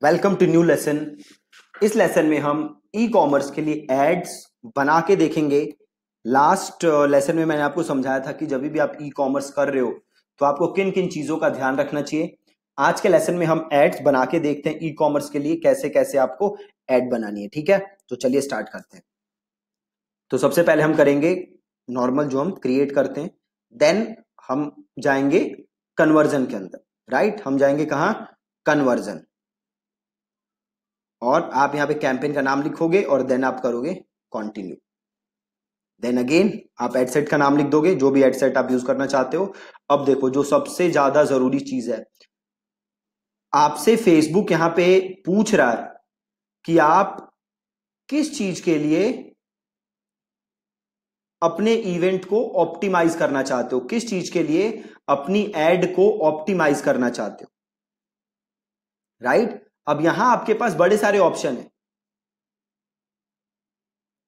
Welcome to new lesson. इस lesson में हम ई कॉमर्स के लिए एड्स बना के देखेंगे। लास्ट लेसन में मैंने आपको समझाया था कि जब भी आप ई कॉमर्स कर रहे हो तो आपको किन किन चीजों का ध्यान रखना चाहिए। आज के लेसन में हम एड्स बना के देखते हैं ई कॉमर्स के लिए कैसे कैसे आपको एड बनानी है। ठीक है, तो चलिए स्टार्ट करते हैं। तो सबसे पहले हम करेंगे नॉर्मल जो हम क्रिएट करते हैं, देन हम जाएंगे कन्वर्जन के अंदर। राइट, हम जाएंगे कहाँ? कन्वर्जन। और आप यहाँ पे कैंपेन का नाम लिखोगे और देन आप करोगे कंटिन्यू। देन अगेन आप एडसेट का नाम लिख दोगे, जो भी एडसेट आप यूज करना चाहते हो। अब देखो, जो सबसे ज्यादा जरूरी चीज है, आपसे फेसबुक यहाँ पे पूछ रहा है कि आप किस चीज के लिए अपने इवेंट को ऑप्टिमाइज करना चाहते हो, किस चीज के लिए अपनी एड को ऑप्टिमाइज करना चाहते हो। राइट, अब यहां आपके पास बड़े सारे ऑप्शन है।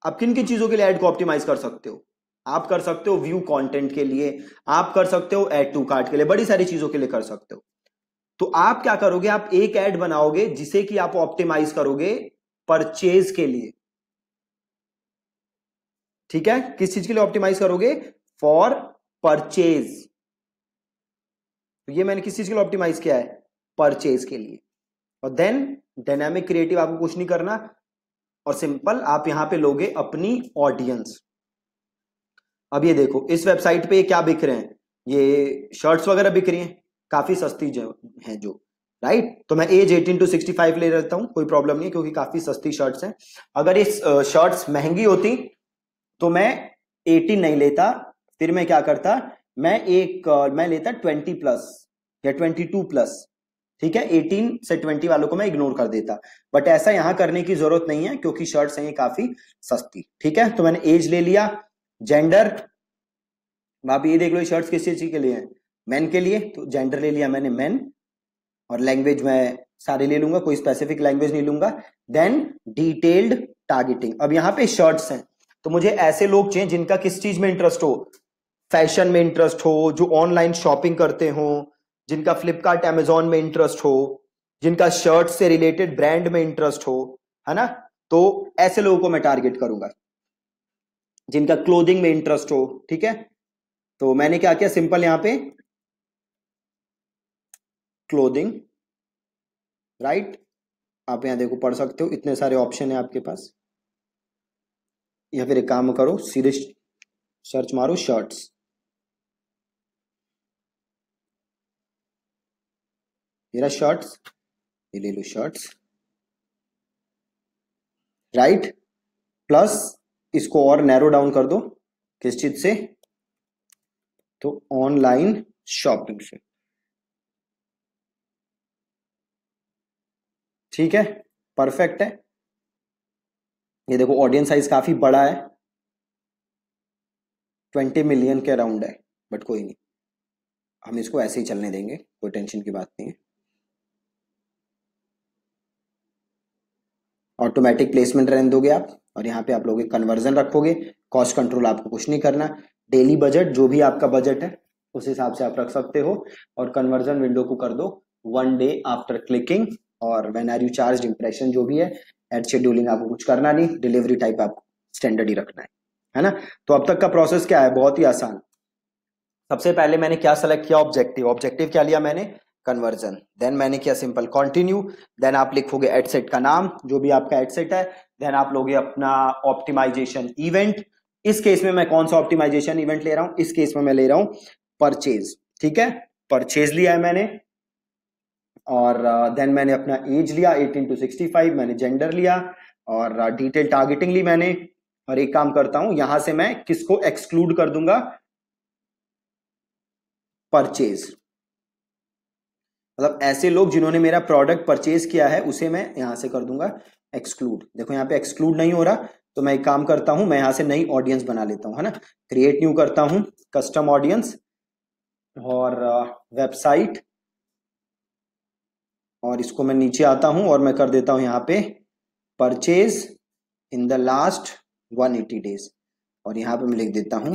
आप किन किन चीजों के लिए ऐड को ऑप्टिमाइज कर सकते हो? आप कर सकते हो व्यू कंटेंट के लिए, आप कर सकते हो ऐड टू कार्ट के लिए, बड़ी सारी चीजों के लिए कर सकते हो। तो आप क्या करोगे, आप एक ऐड बनाओगे जिसे कि आप ऑप्टिमाइज करोगे परचेज के लिए। ठीक है, किस चीज के लिए ऑप्टिमाइज करोगे? For purchase. तो ये मैंने किस चीज के लिए ऑप्टिमाइज किया है? परचेज के लिए। और देन डायनामिक क्रिएटिव आपको कुछ नहीं करना, और सिंपल आप यहां पे लोगे अपनी ऑडियंस। अब ये देखो, इस वेबसाइट पे क्या बिक रहे हैं? ये शर्ट्स वगैरह बिक रही हैं, काफी सस्ती जो है जो। राइट, तो मैं एज 18 to 65 ले लेता हूं, कोई प्रॉब्लम नहीं, क्योंकि काफी सस्ती शर्ट्स हैं। अगर ये शर्ट्स महंगी होती तो मैं 18 नहीं लेता, फिर मैं क्या करता, मैं लेता 20+ या 22+। ठीक है, 18 से 20 वालों को मैं इग्नोर कर देता, बट ऐसा यहां करने की जरूरत नहीं है क्योंकि शर्ट्स हैं ये काफी सस्ती। ठीक है, तो मैंने एज ले लिया, जेंडर, आप ये देख लो ये शर्ट्स किस चीज के लिए हैं? मेन के लिए, तो जेंडर ले लिया मैंने मेन। और लैंग्वेज मैं सारे ले लूंगा, कोई स्पेसिफिक लैंग्वेज नहीं लूंगा। Then detailed targeting. अब यहाँ पे शर्ट्स हैं तो मुझे ऐसे लोग चाहिए जिनका किस चीज में इंटरेस्ट हो, फैशन में इंटरेस्ट हो, जो ऑनलाइन शॉपिंग करते हो, जिनका फ्लिपकार्ट अमेजोन में इंटरेस्ट हो, जिनका शर्ट से रिलेटेड ब्रांड में इंटरेस्ट हो, है ना। तो ऐसे लोगों को मैं टारगेट करूंगा, जिनका क्लोथिंग में इंटरेस्ट हो। ठीक है, तो मैंने क्या किया, सिंपल यहां पे क्लोथिंग। राइट, आप यहां देखो पढ़ सकते हो, इतने सारे ऑप्शन है आपके पास। या फिर एक काम करो, सीधे सर्च मारो शर्ट्स। मेरा शर्ट्स, ये ले लो शर्ट्स। राइट, प्लस इसको और नैरो डाउन कर दो, किस चीज से? तो ऑनलाइन शॉपिंग से। ठीक है, परफेक्ट है। ये देखो ऑडियंस साइज काफी बड़ा है, 20 मिलियन के अराउंड है, बट कोई नहीं, हम इसको ऐसे ही चलने देंगे, कोई टेंशन की बात नहीं है। ऑटोमेटिक प्लेसमेंट रहने दोगे आप, और यहाँ पे आप लोग कन्वर्जन रखोगे। कॉस्ट कंट्रोल आपको कुछ नहीं करना। डेली बजट, जो भी आपका बजट है उस हिसाब से आप रख सकते हो। और कन्वर्जन विंडो को कर दो 1 day आफ्टर क्लिकिंग। और when are you charge impression जो भी है, एड शेड्यूलिंग आपको कुछ करना नहीं, डिलीवरी टाइप आपको स्टैंडर्ड ही रखना है ना। तो अब तक का प्रोसेस क्या है? बहुत ही आसान। सबसे पहले मैंने क्या सेलेक्ट किया? ऑब्जेक्टिव। ऑब्जेक्टिव क्या लिया मैंने? कन्वर्जन। देन मैंने किया सिंपल कंटिन्यू। देन आप लिखोगे एडसेट का नाम, जो भी आपका एडसेट है। देन आप लोगे अपना ऑप्टिमाइजेशन इवेंट। इस केस में मैं कौन सा ऑप्टिमाइजेशन इवेंट ले रहा हूं? इस केस में मैं ले रहा हूं परचेज। ठीक है, परचेज लिया है मैंने। और देन मैंने अपना एज लिया 18 to 65, मैंने जेंडर लिया, और डिटेल टारगेटिंग ली मैंने। और एक काम करता हूं, यहां से मैं किसको एक्सक्लूड कर दूंगा? परचेज। मतलब ऐसे लोग जिन्होंने मेरा प्रोडक्ट परचेज किया है उसे मैं यहां से कर दूंगा एक्सक्लूड। देखो यहाँ पे एक्सक्लूड नहीं हो रहा, तो मैं एक काम करता हूं, मैं यहां से नई ऑडियंस बना लेता हूं, है ना। क्रिएट न्यू करता हूं, कस्टम ऑडियंस, और वेबसाइट, और इसको मैं नीचे आता हूं और मैं कर देता हूं यहाँ पे purchase in the last 180 days। और यहाँ पे मैं लिख देता हूं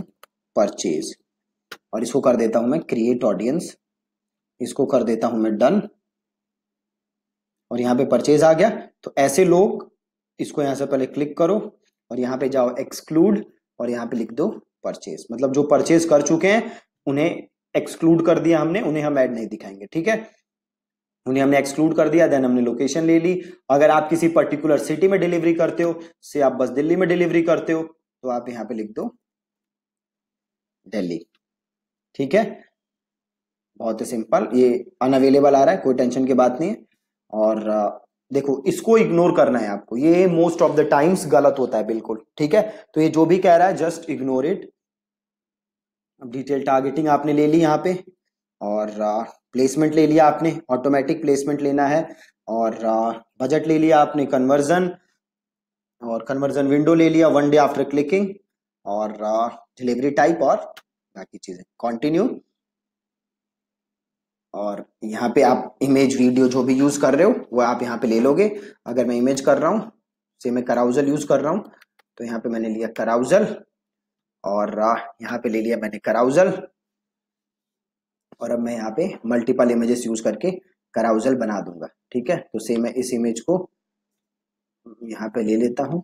परचेज, और इसको कर देता हूं मैं क्रिएट ऑडियंस, इसको कर देता हूं मैं डन। और यहाँ पे परचेज आ गया। तो ऐसे लोग, इसको यहाँ से पहले क्लिक करो और यहाँ पे जाओ एक्सक्लूड और यहाँ पे लिख दो परचेज, मतलब जो परचेज कर चुके हैं उन्हें एक्सक्लूड कर दिया हमने, उन्हें हम ऐड नहीं दिखाएंगे, ठीक है। उन्हें हमने एक्सक्लूड कर दिया, देन हमने लोकेशन ले ली। अगर आप किसी पर्टिकुलर सिटी में डिलीवरी करते हो, से आप बस दिल्ली में डिलीवरी करते हो, तो आप यहाँ पे लिख दो दिल्ली, ठीक है। बहुत ही सिंपल, ये अनअवेलेबल आ रहा है, कोई टेंशन की बात नहीं है। और देखो इसको इग्नोर करना है आपको, ये मोस्ट ऑफ द टाइम्स गलत होता है बिल्कुल, ठीक है। तो ये जो भी कह रहा है just ignore it. Detail targeting आपने ले ली यहाँ पे, और प्लेसमेंट ले लिया आपने, ऑटोमेटिक प्लेसमेंट लेना है, और बजट ले लिया आपने, कन्वर्जन और कन्वर्जन विंडो ले लिया, 1 डे आफ्टर क्लिकिंग, और डिलीवरी टाइप और बाकी चीजें, कंटिन्यू। और यहाँ पे आप इमेज वीडियो जो भी यूज कर रहे हो वो आप यहाँ पे ले लोगे। अगर मैं इमेज कर रहा हूँ, से मैं कराउजल यूज कर रहा हूँ, तो यहाँ पे मैंने लिया कराउजल, और यहाँ पे ले लिया मैंने कराउजल, और अब मैं यहाँ पे मल्टीपल इमेजेस यूज करके कराउजल बना दूंगा, ठीक है। तो सेम मैं इस इमेज को यहाँ पे ले लेता हूँ।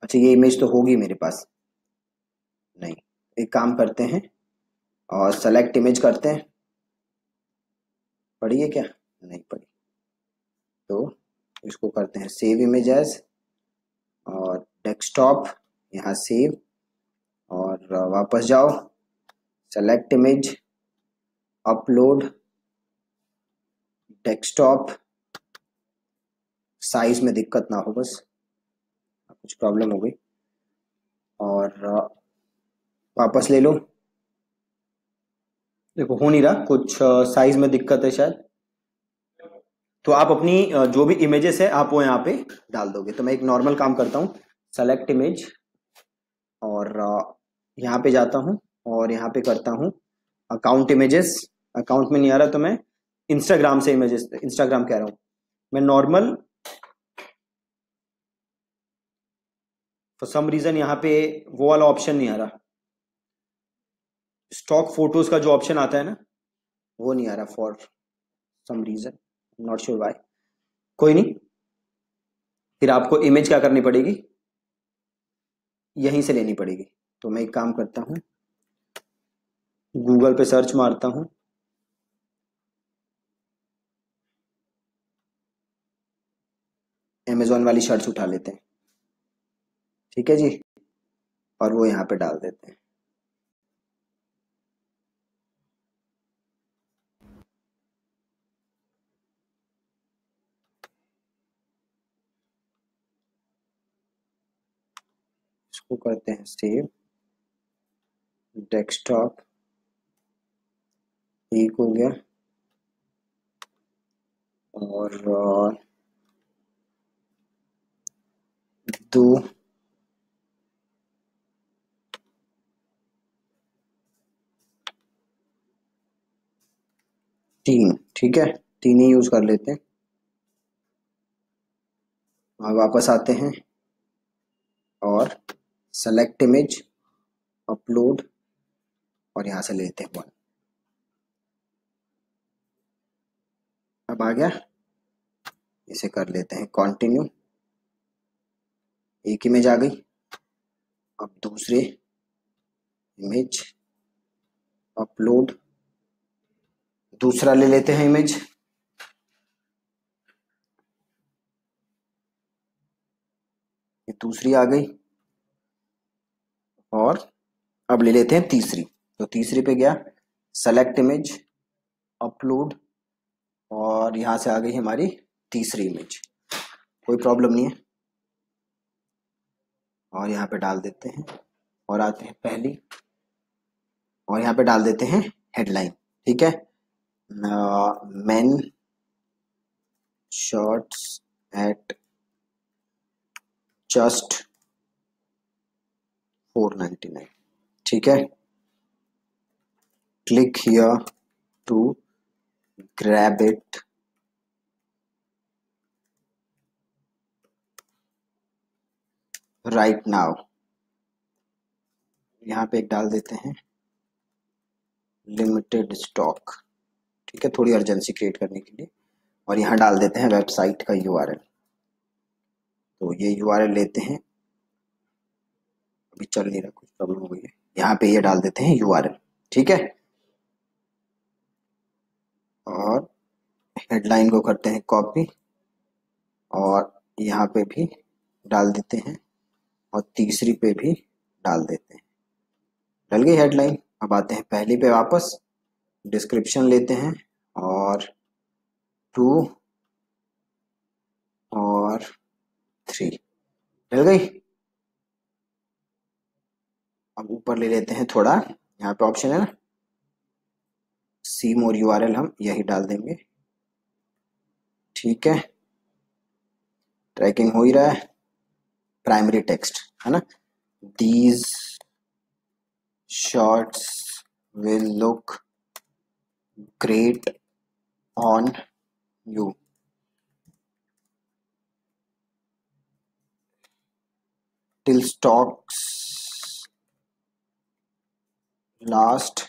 अच्छा, ये इमेज तो होगी मेरे पास, नहीं, एक काम करते हैं और सेलेक्ट इमेज करते हैं। पढ़ी है क्या? नहीं पढ़ी, तो इसको करते हैं सेव इमेज एज, और डेस्कटॉप, यहाँ सेव, और वापस जाओ, select image, upload, desktop, size में दिक्कत ना हो बस, कुछ प्रॉब्लम हो गई, और वापस ले लो। देखो हो नहीं रहा, कुछ साइज में दिक्कत है शायद। तो आप अपनी जो भी इमेजेस है आप वो यहाँ पे डाल दोगे। तो मैं एक नॉर्मल काम करता हूँ, सेलेक्ट इमेज, और यहाँ पे जाता हूँ और यहाँ पे करता हूँ अकाउंट इमेजेस। अकाउंट में नहीं आ रहा तो मैं इंस्टाग्राम से इमेजेस, इंस्टाग्राम कह रहा हूँ मैं, नॉर्मल, फॉर सम रीजन यहाँ पे वो वाला ऑप्शन नहीं आ रहा, स्टॉक फोटोज का जो ऑप्शन आता है ना, वो नहीं आ रहा for some reason, not sure why. कोई नहीं, फिर आपको इमेज क्या करनी पड़ेगी, यहीं से लेनी पड़ेगी। तो मैं एक काम करता हूँ, गूगल पे सर्च मारता हूँ, अमेजोन वाली शर्ट्स उठा लेते हैं, ठीक है जी, और वो यहाँ पे डाल देते हैं। इसको करते हैं सेव, डेस्कटॉप एक हो गया, और दो, तीन, ठीक है, तीन ही यूज कर लेते हैं। और वापस आते हैं और सेलेक्ट इमेज, अपलोड, और यहां से लेते हैं 1। अब आ गया, इसे कर लेते हैं कंटिन्यू, एक इमेज आ गई। अब दूसरे इमेज, अपलोड, दूसरा ले लेते हैं इमेज, ये दूसरी आ गई, और अब ले लेते हैं तीसरी। तो तीसरी पे गया, सेलेक्ट इमेज, अपलोड, और यहां से आ गई हमारी तीसरी इमेज, कोई प्रॉब्लम नहीं है। और यहाँ पे डाल देते हैं, और आते हैं पहली, और यहाँ पे डाल देते हैं हेडलाइन, ठीक है, मेन शर्ट्स एट जस्ट 499, ठीक है, click here to grab it, right now. यहाँ पे एक डाल देते हैं लिमिटेड स्टॉक, ठीक है, थोड़ी अर्जेंसी क्रिएट करने के लिए, और यहाँ डाल देते हैं वेबसाइट का यूआरएल। तो ये यूआरएल लेते हैं, अभी चल नहीं रहा, कुछ प्रॉब्लम हो गई है, यहाँ पे ये डाल देते हैं यूआरएल, ठीक है। और हेडलाइन को करते हैं कॉपी और यहाँ पे भी डाल देते हैं और तीसरी पे भी डाल देते हैं। डल गई हेडलाइन। अब आते हैं पहली पे वापस, डिस्क्रिप्शन लेते हैं और 2 और 3 डल गई। अब ऊपर ले लेते हैं थोड़ा, यहाँ पे ऑप्शन है ना सी मोर यूआरएल, हम यही डाल देंगे, ठीक है। ट्रैकिंग हो ही रहा है। प्राइमरी टेक्स्ट है ना, these shorts will look great on you. till stocks last,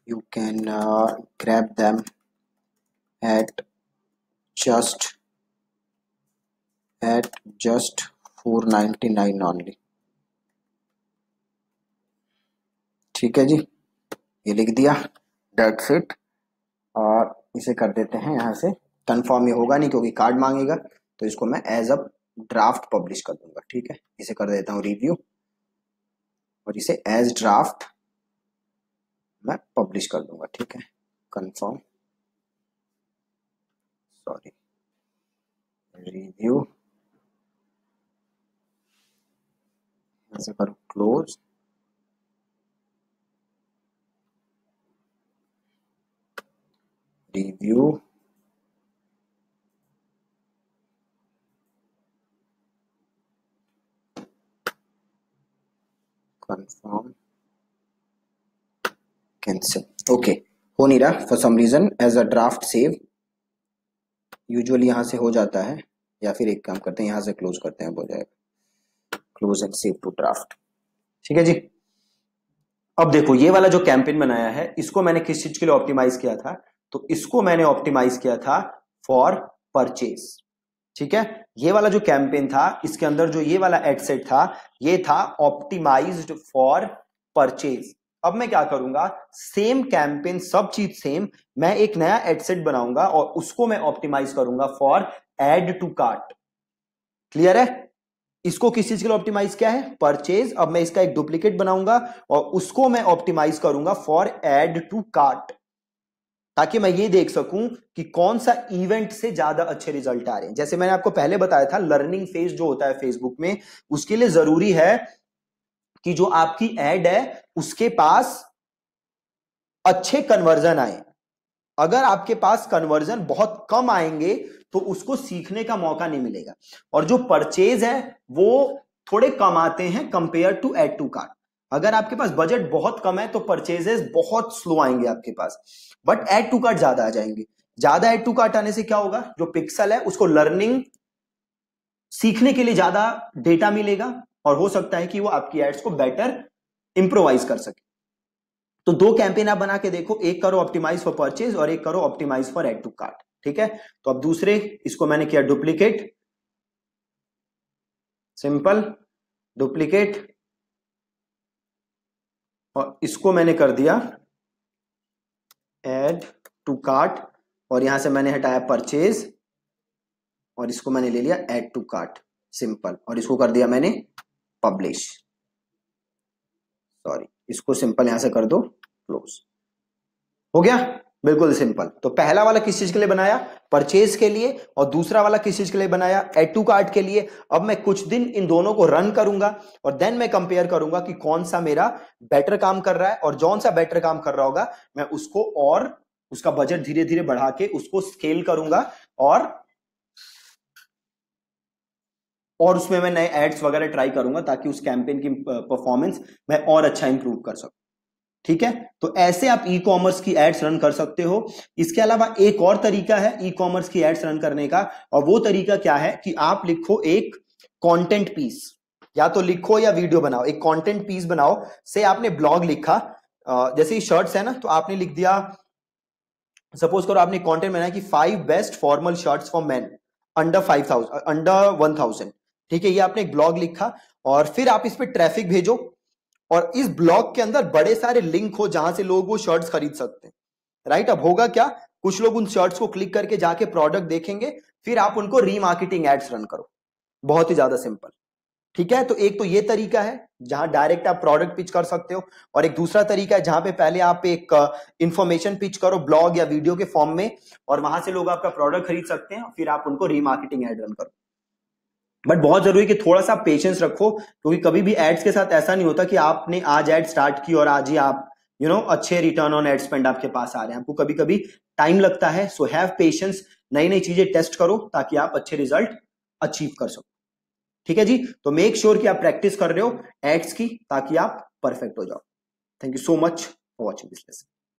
you can grab them at just $4.99 only, ठीक है जी। ये लिख दिया, दैट्स इट। और इसे कर देते हैं यहाँ से कंफर्म। ये होगा नहीं क्योंकि कार्ड मांगेगा, तो इसको मैं एज अ ड्राफ्ट पब्लिश कर दूंगा, ठीक है। इसे कर देता हूँ रिव्यू और इसे एज ड्राफ्ट मैं पब्लिश कर दूंगा, ठीक है। कंफर्म, सॉरी, रिव्यू, ऐसे करो close, review, confirm, cancel. Okay, हो नहीं रहा for some reason, as a draft save. Usually यहाँ से हो जाता है, या फिर एक काम करते हैं यहाँ से क्लोज करते हैं, हो जाएगा। Close and save to draft, ठीक है जी। अब देखो ये वाला जो कैंपेन बनाया है, इसको मैंने किस चीज के लिए ऑप्टिमाइज किया था? तो इसको मैंने ऑप्टिमाइज किया था फॉर परचेज, ठीक है। ये वाला जो कैंपेन था, इसके अंदर जो ये वाला एड सेट था, ये था ऑप्टिमाइज्ड फॉर परचेज। अब मैं क्या करूंगा, सेम कैंपेन, सब चीज सेम, मैं एक नया एड सेट बनाऊंगा और उसको मैं ऑप्टिमाइज करूंगा for add to cart. Clear है? इसको किस चीज के लिए ऑप्टिमाइज किया है? परचेज। अब मैं इसका एक डुप्लीकेट बनाऊंगा और उसको मैं ऑप्टिमाइज करूंगा फॉर एड टू कार्ट, ताकि मैं ये देख सकूं कि कौन सा इवेंट से ज्यादा अच्छे रिजल्ट आ रहे हैं। जैसे मैंने आपको पहले बताया था, लर्निंग फेज जो होता है फेसबुक में, उसके लिए जरूरी है कि जो आपकी एड है उसके पास अच्छे कन्वर्जन आए। अगर आपके पास कन्वर्जन बहुत कम आएंगे तो उसको सीखने का मौका नहीं मिलेगा। और जो परचेज है वो थोड़े कम आते हैं compare to add to cart. अगर आपके पास बजट बहुत कम है तो परचेजेस बहुत स्लो आएंगे आपके पास, बट एड टू कार्ट ज्यादा आ जाएंगे। ज्यादा एड टू कार्ट आने से क्या होगा, जो पिक्सल है उसको लर्निंग, सीखने के लिए ज्यादा डेटा मिलेगा और हो सकता है कि वो आपकी एड्स को बेटर इंप्रोवाइज कर सके। तो दो कैंपेन आप बना के देखो, एक करो ऑप्टिमाइज फॉर परचेज और एक करो optimise for add to cart, ठीक है। तो अब दूसरे, इसको मैंने किया डुप्लीकेट, सिंपल डुप्लीकेट, और इसको मैंने कर दिया एड टू कार्ट, और यहां से मैंने हटाया परचेज और इसको मैंने ले लिया एड टू कार्ट, सिंपल, और इसको कर दिया मैंने पब्लिश। सॉरी, इसको सिंपल यहां से कर दो क्लोज। हो गया, बिल्कुल सिंपल। तो पहला वाला किस चीज के लिए बनाया? परचेज के लिए। और दूसरा वाला किस चीज के लिए बनाया? एड टू कार्ट के लिए। अब मैं कुछ दिन इन दोनों को रन करूंगा और देन मैं कंपेयर करूंगा कि कौन सा मेरा बेटर काम कर रहा है, और जौन सा बेटर काम कर रहा होगा मैं उसको और उसका बजट धीरे धीरे बढ़ा के उसको स्केल करूंगा, और उसमें मैं नए एड्स वगैरह ट्राई करूंगा ताकि उस कैंपेन की परफॉर्मेंस मैं और अच्छा इंप्रूव कर सकूं, ठीक है। तो ऐसे आप ई कॉमर्स की एड्स रन कर सकते हो। इसके अलावा एक और तरीका है ई कॉमर्स की एड्स रन करने का, और वो तरीका क्या है कि आप लिखो एक कंटेंट पीस, या तो लिखो या वीडियो बनाओ, एक कंटेंट पीस बनाओ। से आपने ब्लॉग लिखा, जैसे ही शर्ट्स है ना, तो आपने लिख दिया सपोज करो आपने कंटेंट बनाया कि 5 best formal shirts for main under 5000 under 1000, ठीक है, ये आपने एक ब्लॉग लिखा और फिर आप इस पे ट्रैफिक भेजो और इस ब्लॉग के अंदर बड़े सारे लिंक हो जहां से लोग वो शर्ट्स खरीद सकते हैं, राइट। अब होगा क्या, कुछ लोग उन शर्ट्स को क्लिक करके जाके प्रोडक्ट देखेंगे, फिर आप उनको रीमार्केटिंग एड्स रन करो, बहुत ही ज्यादा सिंपल, ठीक है। तो एक तो ये तरीका है जहां डायरेक्ट आप प्रोडक्ट पिच कर सकते हो, और एक दूसरा तरीका है जहां पे पहले आप एक इंफॉर्मेशन पिच करो ब्लॉग या वीडियो के फॉर्म में, और वहां से लोग आपका प्रोडक्ट खरीद सकते हैं, फिर आप उनको रीमार्केटिंग एड रन करो। बट बहुत जरूरी है कि थोड़ा सा पेशेंस रखो, क्योंकि कभी भी एड्स के साथ ऐसा नहीं होता कि आपने आज एड स्टार्ट की और आज ही आप अच्छे रिटर्न ऑन एड स्पेंड आपके पास आ रहे हैं। आपको कभी कभी टाइम लगता है, सो हैव पेशेंस, नई नई चीजें टेस्ट करो ताकि आप अच्छे रिजल्ट अचीव कर सको, ठीक है जी। तो मेक श्योर कि आप प्रैक्टिस कर रहे हो एड्स की ताकि आप परफेक्ट हो जाओ। Thank you so much for watching this lesson.